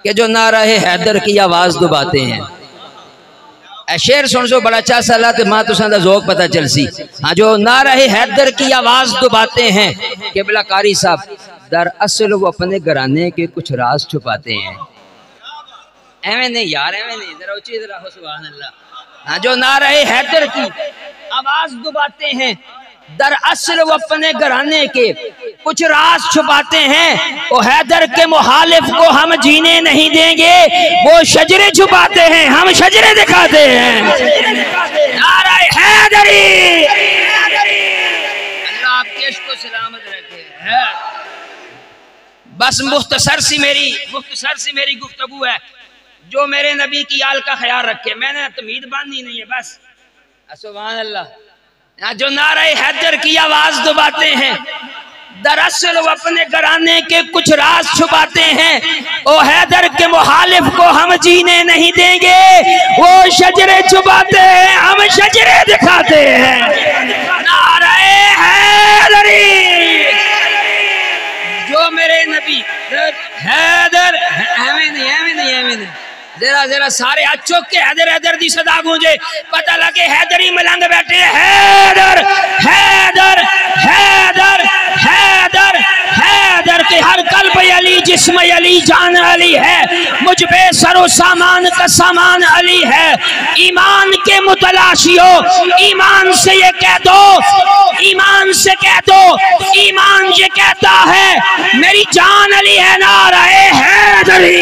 कि जो नाराए हैदर की आवाज दबाते हैं। शेर सुन सो बड़ा अच्छा सला तो मां तुसा दा ज़ौक पता चल सी। हाँ, जो नाराए हैदर की आवाज दबाते हैं क़िबला कारी साहब, दरअसल वो अपने घराने के कुछ राज छुपाते हैं। एवं नहीं यार, एवं नहीं, जरा ऊंची जरा हो, सुभान अल्लाह। हाँ, जो नाराए हैदर की आवाज दबाते हैं, दरअसल वो अपने घराने के कुछ राज छुपाते हैं। वो हैदर के मुखालिफ को हम जीने नहीं देंगे, वो शजरे छुपाते हैं, हम शजरे दिखाते हैं। नाराए हैदरी, अल्लाह आपके इश्क को सलामत रखे। बस मुख्तसर सी मेरी गुफ्तगू है। जो मेरे नबी की आल का ख्याल रखे, मैंने तमीद बांधनी नहीं है बस। सुभान अल्लाह। जो नाराए हैदर की आवाज दबाते हैं, दरअसल वो अपने घराने के कुछ राज छुपाते हैं। ओ हैदर के मुखालिफ को हम जीने नहीं देंगे, वो शजरे छुपाते हैं, हम शजरे दिखाते हैं। नाराए हैदरी। जो मेरे नबी हैदर, एवें नहीं जरा जरा सारे हाथ चौक के हैदर हैदर दी सदा गूंजे, पता लगे हैदरी मलंग बैठे। हैदर हैदर हैदर हैदर हैदर के हर कल्ब अली, जिस्म अली, जान अली है। मुझ पे सरो सामान का सामान अली है। ईमान के मुतलाशियो, ईमान से ये कह दो, ईमान से कह दो, ईमान ये कहता है मेरी जान अली है। नाराए हैदरी।